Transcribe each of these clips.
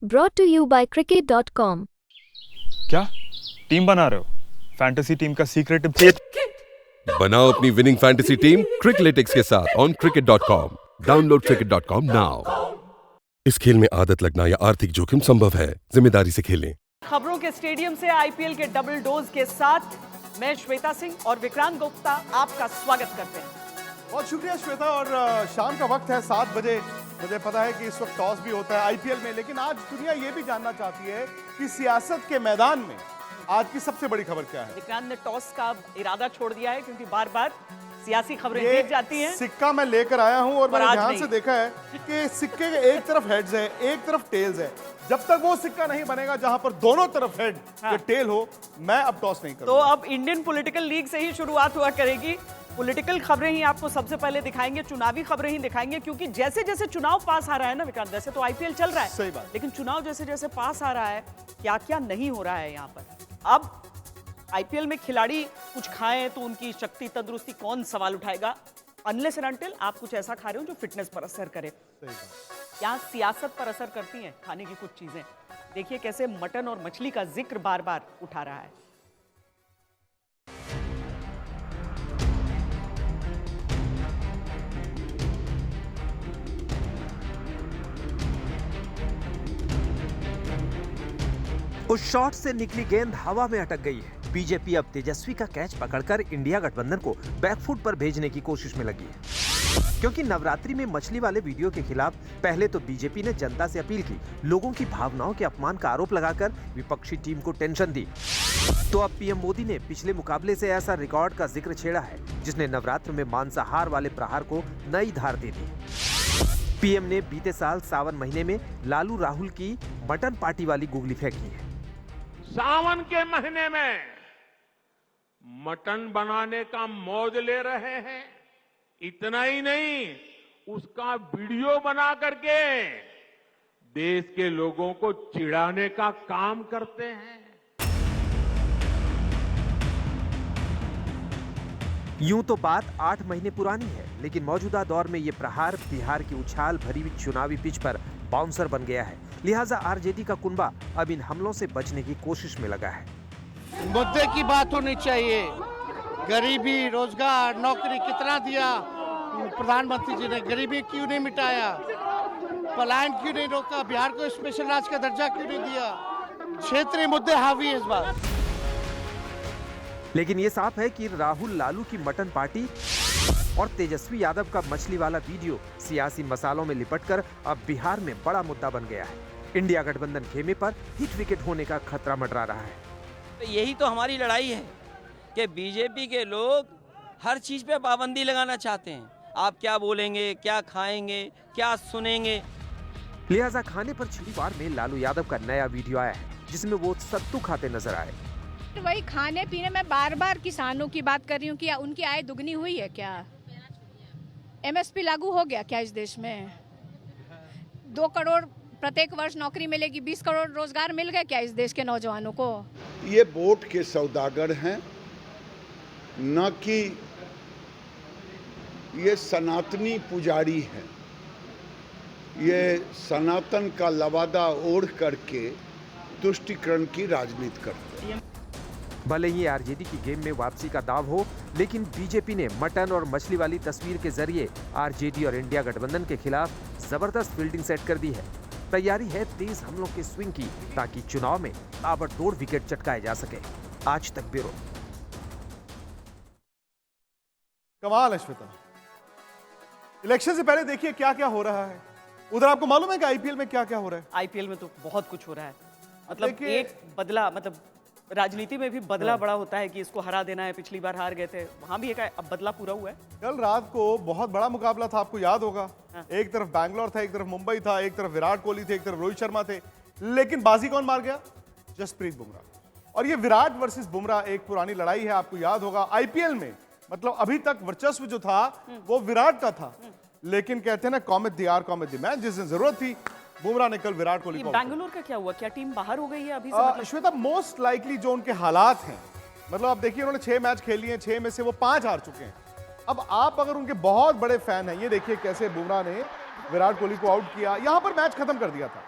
Brought to you by Cricket.com. क्या team बना रहे हो? फैंटेसी टीम का सीक्रेट बनाओ अपनी विनिंग फैंटेसी टीम क्रिकलेटिक्स के साथ on cricket.com. Download cricket.com now. इस खेल में आदत लगना या आर्थिक जोखिम संभव है. जिम्मेदारी से खेलें. खबरों के स्टेडियम से आईपीएल के डबल डोज के साथ मैं श्वेता सिंह और विक्रांत गुप्ता आपका स्वागत करते हैं। बहुत शुक्रिया श्वेता। और शाम का वक्त है 7 बजे। मुझे पता है कि इस वक्त टॉस भी होता है आईपीएल में, लेकिन आज दुनिया ये भी जानना चाहती है कि सियासत के मैदान में आज की सबसे बड़ी खबर क्या है। विक्रांत ने टॉस का इरादा छोड़ दिया है क्योंकि बार बार सियासी खबरें जीत जाती हैं। सिक्का मैं लेकर आया हूं और मैंने ध्यान से देखा है कि सिक्के के एक तरफ हेड्स है, एक तरफ टेल्स है। जब तक वो सिक्का नहीं बनेगा जहां पर दोनों तरफ हेड या टेल हो, मैं अब टॉस नहीं करूंगा। तो अब इंडियन पॉलिटिकल लीग से ही शुरुआत हुआ करेगी। पॉलिटिकल खबरें ही आपको सबसे पहले दिखाएंगे, चुनावी खबरें ही दिखाएंगे, क्योंकि जैसे जैसे चुनाव पास आ रहा है ना विक्रांत, वैसे तो आईपीएल चल रहा है, सही बात, लेकिन चुनाव जैसे जैसे पास आ रहा है क्या क्या नहीं हो रहा है यहाँ पर। अब आईपीएल में खिलाड़ी कुछ खाएं तो उनकी शक्ति तंदुरुस्ती कौन सवाल उठाएगा, अनलेस एंड अनटिल आप कुछ ऐसा खा रहे हो जो फिटनेस पर असर करे। क्या सियासत पर असर करती हैं खाने की कुछ चीजें। देखिए कैसे मटन और मछली का जिक्र बार बार उठा रहा है। उस शॉट से निकली गेंद हवा में अटक गई है। बीजेपी अब तेजस्वी का कैच पकड़कर इंडिया गठबंधन को बैकफुट पर भेजने की कोशिश में लगी है, क्योंकि नवरात्रि में मछली वाले वीडियो के खिलाफ पहले तो बीजेपी ने जनता से अपील की, लोगों की भावनाओं के अपमान का आरोप लगाकर विपक्षी टीम को टेंशन दी। तो अब पीएम मोदी ने पिछले मुकाबले से ऐसा रिकॉर्ड का जिक्र छेड़ा है जिसने नवरात्र में मांसाहार वाले प्रहार को नई धार दे दी। पीएम ने बीते साल सावन महीने में लालू राहुल की मटन पार्टी वाली गुगली फेंकी है। सावन के महीने में मटन बनाने का मौज ले रहे हैं। इतना ही नहीं, उसका वीडियो बना करके देश के लोगों को चिढ़ाने का काम करते हैं। यूं तो बात 8 महीने पुरानी है, लेकिन मौजूदा दौर में ये प्रहार बिहार की उछाल भरी हुई चुनावी पिच पर बाउंसर बन गया है। लिहाजा आरजेडी का कुनबा अब इन हमलों से बचने की कोशिश में लगा है। मुद्दे की बात होनी चाहिए। गरीबी, रोजगार, नौकरी कितना दिया प्रधानमंत्री जी ने, गरीबी क्यों नहीं मिटाया, पलायन क्यों नहीं रोका, बिहार को स्पेशल राज्य का दर्जा क्यों नहीं दिया। क्षेत्रीय मुद्दे हावी है इस बार। लेकिन ये साफ है कि राहुल लालू की मटन पार्टी और तेजस्वी यादव का मछली वाला वीडियो सियासी मसालों में लिपटकर अब बिहार में बड़ा मुद्दा बन गया है। इंडिया गठबंधन खेमे पर हिट विकेट होने का खतरा मंडरा रहा है। तो यही तो हमारी लड़ाई है कि बीजेपी के लोग हर चीज पे पाबंदी लगाना चाहते हैं। आप क्या बोलेंगे, क्या खाएंगे, क्या सुनेंगे। लिहाजा खाने पर छिड़ी वार में लालू यादव का नया वीडियो आया है जिसमें वो सत्तू खाते नजर आए। वही खाने पीने में बार बार किसानों की बात कर रही हूँ कि उनकी आय दुगनी हुई है क्या, एमएसपी लागू हो गया क्या इस देश में, 2 करोड़ प्रत्येक वर्ष नौकरी मिलेगी, 20 करोड़ रोजगार मिल गए क्या इस देश के नौजवानों को। ये वोट के सौदागर हैं, न कि ये सनातनी पुजारी हैं। ये सनातन का लवादा ओढ़ करके तुष्टीकरण की राजनीति करते हैं। भले ही आरजेडी की गेम में वापसी का दाव हो, लेकिन बीजेपी ने मटन और मछली वाली तस्वीर के जरिए आरजेडी और इंडिया गठबंधन के खिलाफ जबरदस्त फील्डिंग सेट कर दी है। तैयारी है तेज हमलों के स्विंग की, ताकि चुनाव में ताबड़तोड़ विकेट चटकाए जा सके। आज तक ब्यूरो। कमाल है श्वेता। इलेक्शन से पहले देखिए क्या क्या हो रहा है उधर। आपको मालूम है कि आईपीएल में क्या क्या हो रहा है। आईपीएल में तो बहुत कुछ हो रहा है। मतलब एक बदला, मतलब राजनीति में भी बदला बड़ा होता है कि इसको हरा देना है। पिछली बार हार गए थे, वहां भी एक अब बदला पूरा हुआ है। कल रात को बहुत बड़ा मुकाबला था, आपको याद होगा। एक तरफ बैंगलोर था, एक तरफ मुंबई था, एक तरफ विराट कोहली थे, एक तरफ रोहित शर्मा थे, लेकिन बाजी कौन मार गया? जसप्रीत बुमराह। और ये विराट वर्सेस बुमराह एक पुरानी लड़ाई है, आपको याद होगा। आईपीएल में मतलब अभी तक वर्चस्व जो था वो विराट का था, लेकिन कहते हैं ना cometh the hour cometh the man, जिस दिन जरूरत थी बुमराह ने कल विराट कोहली को। बैंगलोर का क्या हुआ? क्या टीम बाहर हो गई है अभी से? मतलब श्वेता, मोस्ट लाइकली जो उनके हालात हैं, मतलब आप देखिए उन्होंने 6 मैच खेल लिए, 6 में से वो 5 हार चुके हैं। अब आप अगर उनके बहुत बड़े फैन हैं, ये देखिए कैसे बुमराह ने विराट कोहली को आउट किया, यहां पर मैच खत्म कर दिया था।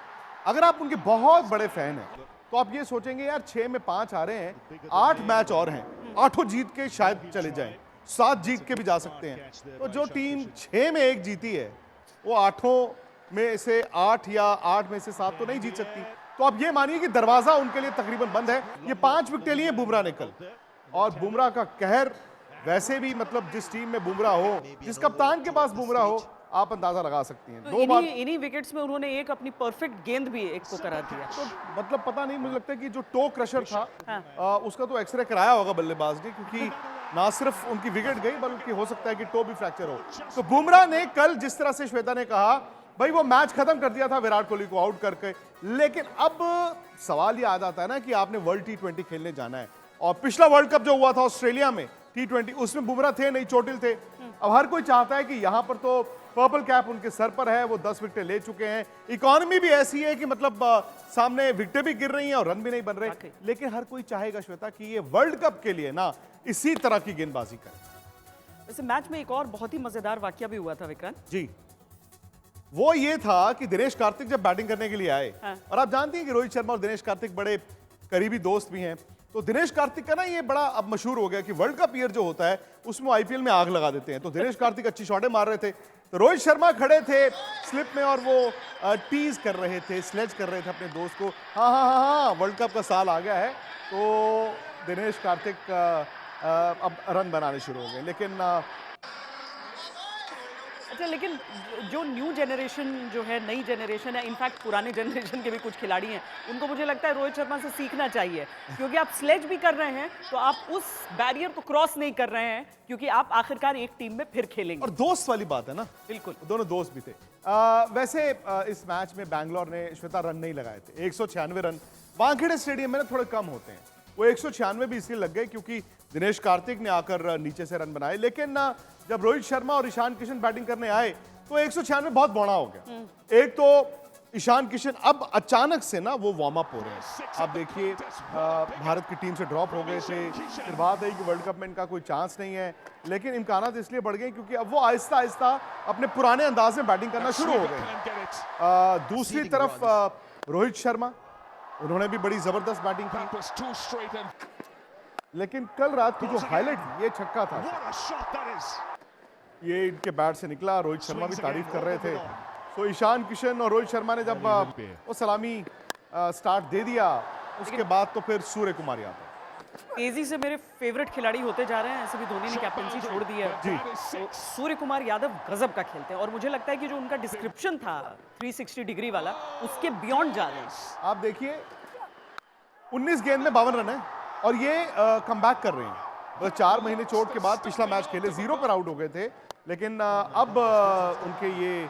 अगर आप उनके बहुत बड़े फैन हैं तो आप ये सोचेंगे यार 6 में 5 आ रहे हैं, 8 मैच और हैं, 8 जीत के शायद चले जाएं, 7 जीत के भी जा सकते हैं। तो जो टीम 6 में 1 जीती है वो 8 में से 8 या 8 में से 7 तो नहीं जीत सकती। तो आप ये मानिए कि दरवाजा उनके लिए तकरीबन बंद है। ये 5 विकेटें लिए बुमराह ने कल, और बुमराह का कहर वैसे भी, मतलब जिस टीम में बुमराह हो, जिस कप्तान के पास बुमराह हो, आप अंदाजा लगा सकती हैं। तो इन्हीं विकेट्स में उन्होंने एक अपनी परफेक्ट गेंद भी एक को करा दिया। तो मतलब पता नहीं, मुझे लगता है कि जो टो क्रशर था उसका तो एक्सरे कराया होगा बल्लेबाज ने, क्योंकि ना सिर्फ उनकी विकेट गई बल्कि हो सकता है कि टो भी फ्रैक्चर हो। तो बुमराह ने कल, जिस तरह से श्वेता ने कहा, भाई वो मैच खत्म कर दिया था विराट कोहली को आउट करके, लेकिन अब सवाल ये आ जाता है ना कि आपने वर्ल्ड T20 खेलने जाना है, और पिछला वर्ल्ड कप जो हुआ था ऑस्ट्रेलिया में T20, उसमें बुमराह थे नहीं, चोटिल थे। अब हर कोई चाहता है कि यहाँ पर तो पर्पल कैप उनके सर पर है, वो 10 विकेटें ले चुके हैं, इकोनॉमी भी ऐसी है कि मतलब सामने विकेटें भी गिर रही हैं और रन भी नहीं बन रहे, लेकिन हर कोई चाहेगा श्वेता कि ये वर्ल्ड कप के लिए ना इसी तरह की गेंदबाजी करें। वैसे मैच में एक और बहुत ही मजेदार वाकया भी हुआ था विक्रांत जी, वो ये था कि दिनेश कार्तिक जब बैटिंग करने के लिए आए, और आप जानती हैं कि रोहित शर्मा और दिनेश कार्तिक बड़े करीबी दोस्त भी हैं, तो दिनेश कार्तिक का ना ये बड़ा अब मशहूर हो गया कि वर्ल्ड कप ईयर जो होता है उसमें आईपीएल में आग लगा देते हैं। तो दिनेश कार्तिक अच्छी शॉटें मार रहे थे, तो रोहित शर्मा खड़े थे स्लिप में और वो टीज कर रहे थे, स्लेज कर रहे थे अपने दोस्त को, हाँ वर्ल्ड कप का साल आ गया है। तो दिनेश कार्तिक अब रन बनाने शुरू हो गए, लेकिन अच्छा, लेकिन जो न्यू जनरेशन जो है, नई जनरेशन है, इनफैक्ट पुराने जनरेशन के भी कुछ खिलाड़ी हैं, उनको मुझे लगता है रोहित शर्मा से सीखना चाहिए, क्योंकि आप स्लेज भी कर रहे हैं तो आप उस बैरियर को क्रॉस नहीं कर रहे हैं, क्योंकि आप आखिरकार एक टीम में फिर खेलेंगे। और दोस्त वाली बात है ना, बिल्कुल, दोनों दोस्त भी थे। वैसे इस मैच में बैंगलोर ने श्वेता रन नहीं लगाए थे, 196 रन वानखेड़े स्टेडियम में ना थोड़े कम होते हैं, वो 196 भी इसलिए लग गए क्योंकि दिनेश कार्तिक ने आकर नीचे से रन बनाए, लेकिन जब रोहित शर्मा और ईशान किशन बैटिंग करने आए तो 196 बहुत बड़ा हो गया। एक तो ईशान किशन अब अचानक से ना वो वार्म अप हो रहे हैं, आप देखिए भारत की टीम से ड्रॉप हो गए थे, फिर बात है कि वर्ल्ड कप में इनका कोई चांस नहीं है, लेकिन इम्कानात इसलिए बढ़ गए क्योंकि अब वो आहिस्ता आहिस्ता अपने पुराने अंदाज में बैटिंग करना शुरू हो गए। दूसरी तरफ रोहित शर्मा, उन्होंने भी बड़ी जबरदस्त बैटिंग की, लेकिन कल रात की जो हाईलाइट, ये छक्का था, ये इनके बैट से निकला, रोहित शर्मा भी तारीफ कर रहे थे। तो ईशान किशन और रोहित शर्मा ने जब वो सलामी स्टार्ट दे दिया, उसके बाद तो फिर सूर्य कुमार यादव तेजी से मेरे फेवरेट खिलाड़ी होते जा रहे हैं। ऐसे भी धोनी ने कैप्टनसी छोड़ दी है जी। तो सूर्य कुमार यादव गजब का खेलते हैं, और मुझे लगता है कि जो उनका डिस्क्रिप्शन था 360 डिग्री वाला, उसके बियॉन्ड जा रहे हैं। आप देखिए 19 गेंद में 52 रन है, और ये कमबैक कर रहे हैं, मतलब 4 महीने चोट के बाद पिछला मैच खेले, 0 पर आउट हो गए थे, लेकिन अब उनके ये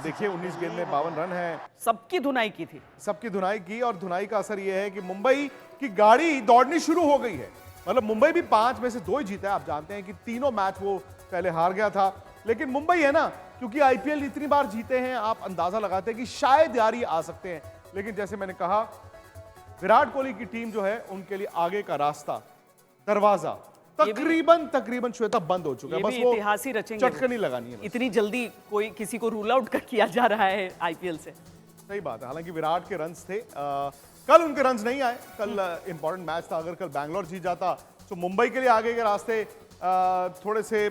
देखिए 19 गेंद में 52 रन है। सबकी धुनाई की थी, सबकी धुनाई की, और धुनाई का असर ये है कि मुंबई की गाड़ी दौड़नी शुरू हो गई है। मतलब मुंबई भी 5 में से 2 ही जीता है। आप जानते हैं कि तीनों मैच वो पहले हार गया था, लेकिन मुंबई है ना, क्योंकि आईपीएल इतनी बार जीते हैं, आप अंदाजा लगाते हैं कि शायद यार ये आ सकते हैं, लेकिन जैसे मैंने कहा विराट कोहली की टीम जो है, उनके लिए आगे का रास्ता, दरवाजा तकरीबन श्वेता बंद हो चुका है, बस वो इतिहास ही रचेंगे, चटकनी लगानी है। इतनी जल्दी कोई किसी को रूल आउट किया जा रहा है आईपीएल से। सही बात है, हालांकि विराट के रन्स थे, कल उनके रन्स नहीं आए, कल इंपॉर्टेंट मैच था, अगर कल बैंगलोर जीत जाता तो मुंबई के लिए आगे के रास्ते थोड़े से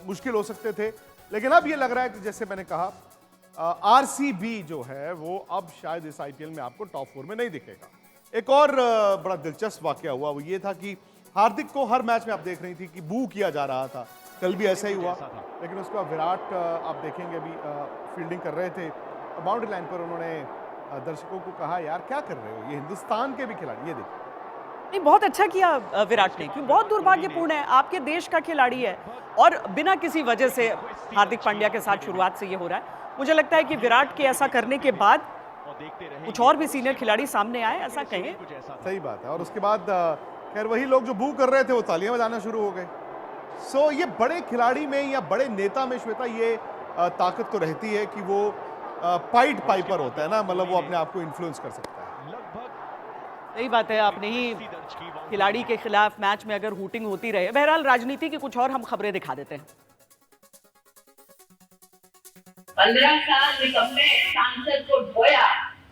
मुश्किल हो सकते थे, लेकिन अब ये लग रहा है कि जैसे मैंने कहा आरसीबी जो है वो अब शायद इस आईपीएल में आपको टॉप 4 में नहीं दिखेगा। एक और बड़ा दिलचस्प वाकया हुआ, वो ये था कि हार्दिक को हर मैच में आप देख रही थी कि बू किया जा रहा था, कल भी ऐसा ही हुआ, लेकिन उसके बाद विराट आप देखेंगे अभी फील्डिंग कर रहे थे, बाउंड्री लाइन पर उन्होंने दर्शकों को कहा यार क्या कर रहे हो, ये हिंदुस्तान के भी खिलाड़ी, ये देखिए। नहीं, बहुत अच्छा किया विराट ने, क्योंकि बहुत दुर्भाग्यपूर्ण है, आपके देश का खिलाड़ी है और बिना किसी वजह से हार्दिक पांड्या के साथ शुरुआत से ये हो रहा है। मुझे लगता है कि विराट के ऐसा करने के बाद कुछ और भी सीनियर खिलाड़ी सामने आए, ऐसा कहें। सही बात है, और उसके बाद खैर वही लोग जो बू कर रहे थे वो तालियां बजाना शुरू हो गए। सो ये बड़े खिलाड़ी में या बड़े नेता में श्वेता ये ताकत तो रहती है कि वो पाइट पाइपर होता है ना, मतलब वो अपने आप को इन्फ्लुएंस कर सकता है। सही बात है, अपने ही खिलाड़ी के खिलाफ मैच में अगर हूटिंग होती रहे। बहरहाल राजनीति की कुछ और हम खबरें दिखा देते हैं। 15 साल निकम्मे सांसद को ढोया,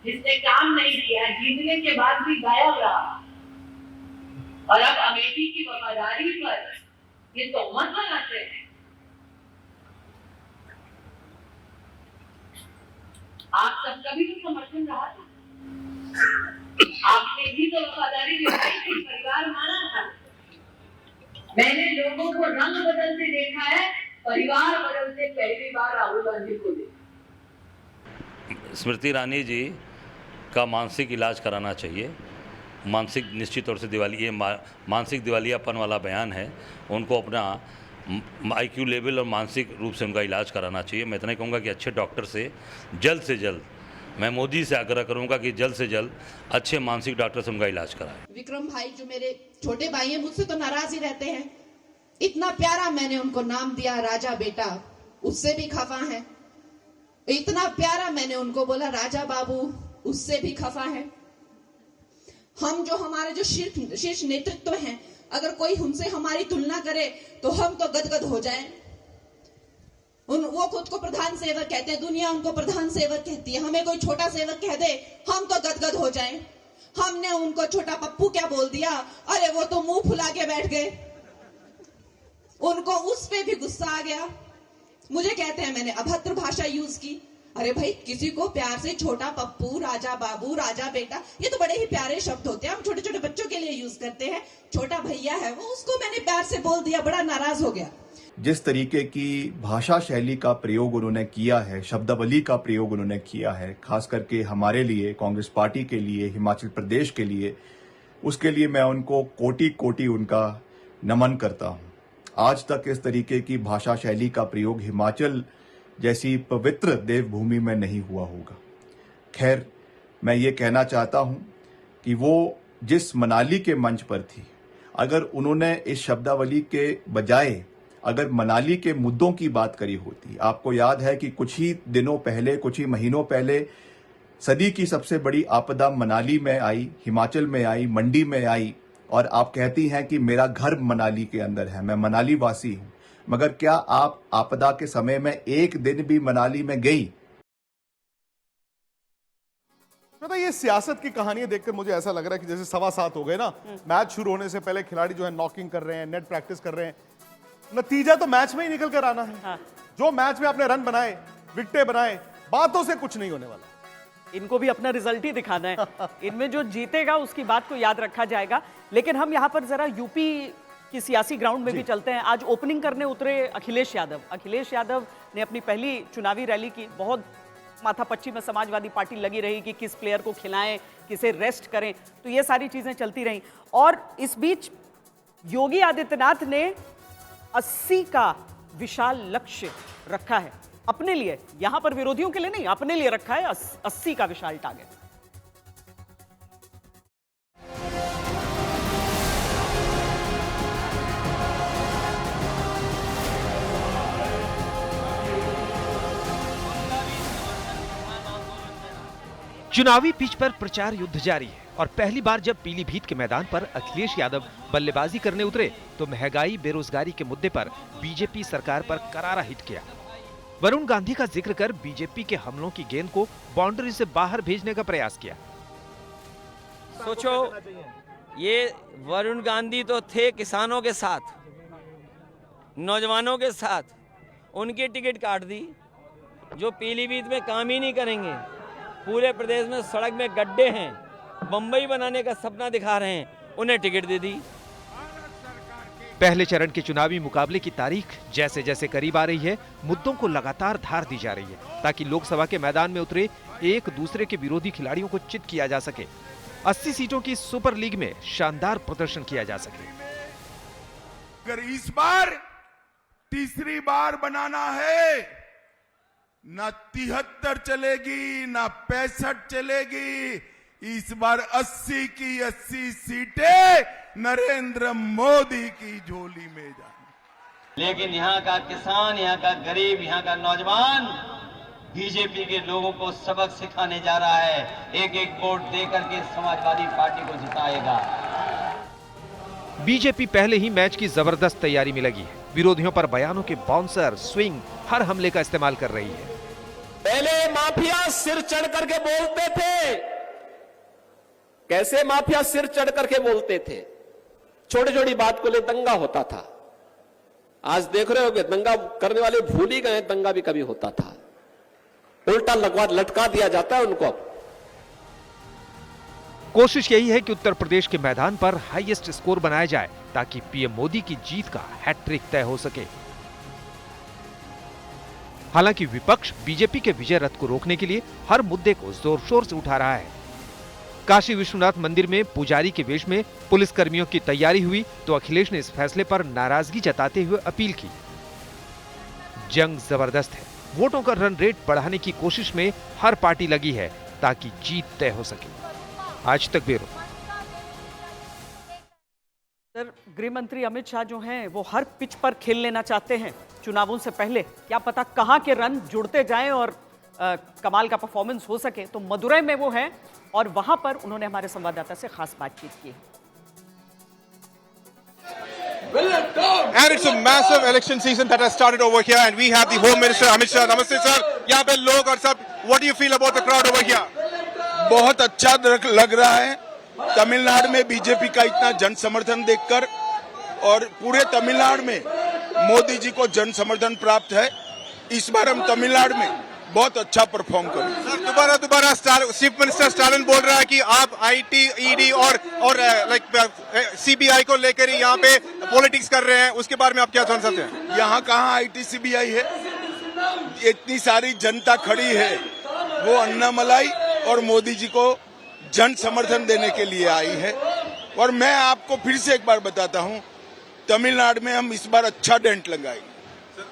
जिसने काम नहीं किया, जीतने के बाद भी गायब रहा और अब अमेठी की वफादारी पर ये तोहमत लगाते हैं। आप सबका भी तो समर्थन रहा था, आपने भी तो वफादारी निभाई थी, परिवार माना था। मैंने लोगों को रंग बदलते देखा है, परिवार बदलते पहली बार राहुल गांधी को देखा। स्मृति ईरानी जी का मानसिक इलाज कराना चाहिए। मानसिक निश्चित तौर से ये मानसिक दिवालियापन वाला बयान है। उनको अपना IQ लेवल और मानसिक रूप से उनका इलाज कराना चाहिए। मैं इतना ही कहूँगा कि अच्छे डॉक्टर से जल्द मैं मोदी से आग्रह करूँगा कि जल्द से जल्द अच्छे मानसिक डॉक्टर से उनका इलाज कराएं। विक्रम भाई जो मेरे छोटे भाई हैं, मुझसे तो नाराज ही रहते हैं। इतना प्यारा मैंने उनको नाम दिया राजा बेटा, उससे भी खफा है। इतना प्यारा मैंने उनको बोला राजा बाबू, उससे भी खफा है। हम जो हमारे जो शीर्ष नेतृत्व हैं, अगर कोई उनसे हमारी तुलना करे तो हम तो गदगद हो जाएं। वो खुद को प्रधान सेवक कहते हैं, दुनिया उनको प्रधान सेवक कहती है। हमें कोई छोटा सेवक कह दे, हम तो गदगद हो जाएं। हमने उनको छोटा पप्पू क्या बोल दिया, अरे वो तो मुंह फुला के बैठ गए। उनको उस पे भी गुस्सा आ गया। मुझे कहते हैं मैंने अभद्र भाषा यूज की। अरे भाई, किसी को प्यार से छोटा पप्पू, राजा बाबू, राजा बेटा, ये तो बड़े ही प्यारे शब्द होते हैं, हम छोटे छोटे बच्चों के लिए यूज करते हैं। छोटा भैया है वो, उसको मैंने प्यार से बोल दिया, बड़ा नाराज हो गया। जिस तरीके की भाषा शैली का प्रयोग उन्होंने किया है, शब्दावली का प्रयोग उन्होंने किया है, खास करके हमारे लिए, कांग्रेस पार्टी के लिए, हिमाचल प्रदेश के लिए, उसके लिए मैं उनको कोटि कोटि उनका नमन करता हूं। आज तक इस तरीके की भाषा शैली का प्रयोग हिमाचल जैसी पवित्र देवभूमि में नहीं हुआ होगा। खैर, मैं ये कहना चाहता हूं कि वो जिस मनाली के मंच पर थी, अगर उन्होंने इस शब्दावली के बजाय अगर मनाली के मुद्दों की बात करी होती। आपको याद है कि कुछ ही दिनों पहले, कुछ ही महीनों पहले सदी की सबसे बड़ी आपदा मनाली में आई, हिमाचल में आई, मंडी में आई, और आप कहती हैं कि मेरा घर मनाली के अंदर है, मैं मनाली वासी हूं। मगर क्या आप आपदा के समय में एक दिन भी मनाली में गई? तो ये सियासत की कहानियां देखकर मुझे ऐसा लग रहा है कि जैसे 7:15 हो गए ना, मैच शुरू होने से पहले खिलाड़ी जो है नॉकिंग कर रहे हैं, नेट प्रैक्टिस कर रहे हैं। नतीजा तो मैच में ही निकल कर आना है। हाँ। जो मैच में आपने रन बनाए, विकेटें बनाए, बातों से कुछ नहीं होने वाला। इनको भी अपना रिजल्ट ही दिखाना है। इनमें जो जीतेगा उसकी बात को याद रखा जाएगा। लेकिन हम यहाँ पर जरा यूपी की सियासी ग्राउंड में भी चलते हैं। आज ओपनिंग करने उतरे अखिलेश यादव। अखिलेश यादव ने अपनी पहली चुनावी रैली की। बहुत माथापच्ची में समाजवादी पार्टी लगी रही कि किस प्लेयर को खिलाएं, किसे रेस्ट करें, तो ये सारी चीजें चलती रहीं। और इस बीच योगी आदित्यनाथ ने 80 का विशाल लक्ष्य रखा है अपने लिए। यहां पर विरोधियों के लिए नहीं, अपने लिए रखा है 80 का विशाल टारगेट। चुनावी पिच पर प्रचार युद्ध जारी है और पहली बार जब पीलीभीत के मैदान पर अखिलेश यादव बल्लेबाजी करने उतरे तो महंगाई, बेरोजगारी के मुद्दे पर बीजेपी सरकार पर करारा हिट किया। वरुण गांधी का जिक्र कर बीजेपी के हमलों की गेंद को बाउंड्री से बाहर भेजने का प्रयास किया। सोचो, ये वरुण गांधी तो थे किसानों के साथ, नौजवानों के साथ, उनकी टिकट काट दी। जो पीलीभीत में काम ही नहीं करेंगे, पूरे प्रदेश में सड़क में गड्ढे हैं, बंबई बनाने का सपना दिखा रहे हैं, उन्हें टिकट दे दी। पहले चरण के चुनावी मुकाबले की तारीख जैसे जैसे करीब आ रही है, मुद्दों को लगातार धार दी जा रही है ताकि लोकसभा के मैदान में उतरे एक दूसरे के विरोधी खिलाड़ियों को चित किया जा सके। 80 सीटों की सुपर लीग में शानदार प्रदर्शन किया जा सके। अगर इस बार तीसरी बार बनाना है, ना 73 चलेगी, ना 65 चलेगी। इस बार 80 की 80 सीटें नरेंद्र मोदी की झोली में जाएंगी। लेकिन यहाँ का किसान, यहाँ का गरीब, यहाँ का नौजवान बीजेपी के लोगों को सबक सिखाने जा रहा है। एक एक वोट देकर के समाजवादी पार्टी को जिताएगा। बीजेपी पहले ही मैच की जबरदस्त तैयारी में लगी है। विरोधियों पर बयानों के बाउंसर, स्विंग, हर हमले का इस्तेमाल कर रही है। पहले माफिया सिर चढ़ करके बोलते थे। कैसे माफिया सिर चढ़ करके बोलते थे? छोटी छोटी बात को ले दंगा होता था। आज देख रहे हो कि दंगा करने वाले भूल ही गए दंगा भी कभी होता था। उल्टा लटका दिया जाता है उनको। कोशिश यही है कि उत्तर प्रदेश के मैदान पर हाईएस्ट स्कोर बनाया जाए ताकि पीएम मोदी की जीत का हैट्रिक तय हो सके। हालांकि विपक्ष बीजेपी के विजय रथ को रोकने के लिए हर मुद्दे को जोर शोर से उठा रहा है। काशी विश्वनाथ मंदिर में पुजारी के वेश में पुलिसकर्मियों की तैयारी हुई तो अखिलेश ने इस फैसले पर नाराजगी जताते हुए अपील की। जंग जबरदस्त है। वोटों का रन रेट बढ़ाने की कोशिश में हर पार्टी लगी है ताकि जीत तय हो सके। आज तक ब्यूरो। सर, गृह मंत्री अमित शाह जो हैं वो हर पिच पर खेल लेना चाहते हैं चुनावों से पहले। क्या पता कहां के रन जुड़ते जाएं और कमाल का परफॉर्मेंस हो सके। तो मदुरई में वो हैं और वहां पर उन्होंने हमारे संवाददाता से खास बातचीत की है। And it's a massive election season that has started over here, and we have the Home Minister Amit Shah. Namaste sir. यहाँ पे लोग और सब. What do you feel about the crowd over here? बहुत अच्छा लग रहा है तमिलनाडु में बीजेपी का इतना जन समर्थन देखकर, और पूरे तमिलनाडु में मोदी जी को जन समर्थन प्राप्त है। इस बार हम तमिलनाडु में बहुत अच्छा परफॉर्म करेंगे। सर, दोबारा चीफ मिनिस्टर स्टालिन बोल रहा है कि आप आईटी, ईडी और सीबीआई को लेकर ही यहाँ पे पॉलिटिक्स कर रहे हैं। उसके बारे में आप क्या समझते हैं? यहाँ कहाँ आईटी सीबीआई है? इतनी सारी जनता खड़ी है, वो अन्नामलाई और मोदी जी को जन समर्थन देने के लिए आई है। और मैं आपको फिर से एक बार बताता हूँ, तमिलनाडु में हम इस बार अच्छा डेंट लगाएंगे।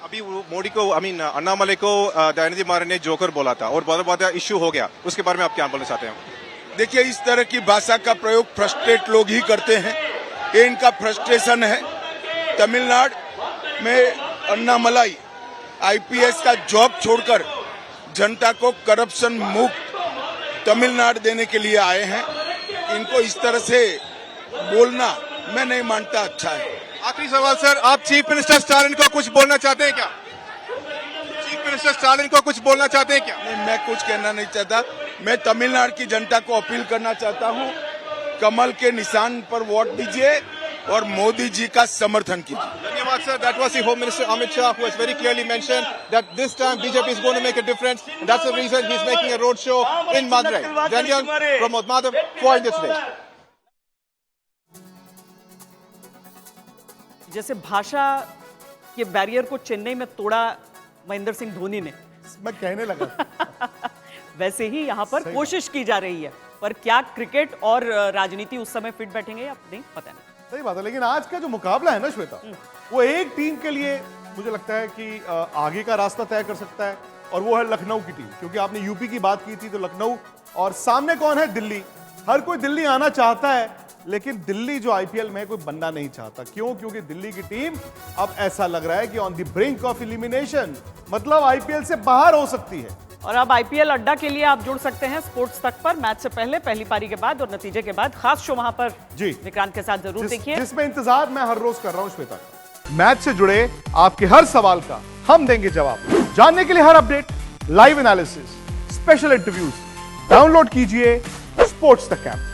अभी मोदी को अन्नामलाई को दयानिधि मारन ने जोकर बोला था और बहुत बड़ा इश्यू हो गया। उसके बारे में आप क्या बोलना चाहते हैं? देखिए, इस तरह की भाषा का प्रयोग फ्रस्ट्रेट लोग ही करते हैं। ये इनका फ्रस्ट्रेशन है। तमिलनाडु में अन्नामलाई आईपीएस का जॉब छोड़कर जनता को करप्शन मुक्त तमिलनाडु देने के लिए आए हैं। इनको इस तरह से बोलना मैं नहीं मानता अच्छा है। आखिरी सवाल सर, आप चीफ मिनिस्टर स्टालिन को कुछ बोलना चाहते हैं क्या? चीफ मिनिस्टर स्टालिन को कुछ बोलना चाहते हैं क्या? नहीं, मैं कुछ कहना नहीं चाहता। मैं तमिलनाडु की जनता को अपील करना चाहता हूं, कमल के निशान पर वोट दीजिए और मोदी जी का समर्थन कीजिए। धन्यवाद sir. That was the Home Minister Amit Shah, who has very clearly mentioned that this time BJP is going to make a difference. That's the reason he is making a road show in Madurai. Daniel Pramod Madhav for India Today. जैसे भाषा के barrier को चेन्नई में तोड़ा महेंद्र सिंह धोनी ने, मैं कहने लगा वैसे ही यहाँ पर कोशिश की जा रही है। पर क्या क्रिकेट और राजनीति उस समय फिट बैठेंगे या नहीं, पता नहीं। सही बात है, लेकिन आज का जो मुकाबला है ना श्वेता, वो एक टीम के लिए मुझे लगता है कि आगे का रास्ता तय कर सकता है, और वो है लखनऊ की टीम। क्योंकि आपने यूपी की बात की थी, तो लखनऊ और सामने कौन है? दिल्ली। हर कोई दिल्ली आना चाहता है, लेकिन दिल्ली जो आईपीएल में कोई बनना नहीं चाहता। क्यों? क्योंकि दिल्ली की टीम अब ऐसा लग रहा है कि on the brink of elimination, मतलब आईपीएल से बाहर हो सकती है। और अब आईपीएल अड्डा के लिए आप जुड़ सकते हैं स्पोर्ट्स तक पर। मैच से पहले, पहली पारी के बाद और नतीजे के बाद खास शो वहां पर जी विक्रांत के साथ जरूर देखिए, जिसमें इंतजार मैं हर रोज कर रहा हूं श्वेता। मैच से जुड़े आपके हर सवाल का हम देंगे जवाब। जानने के लिए हर update, live analysis, special interviews, download कीजिए स्पोर्ट्स तक ऐप।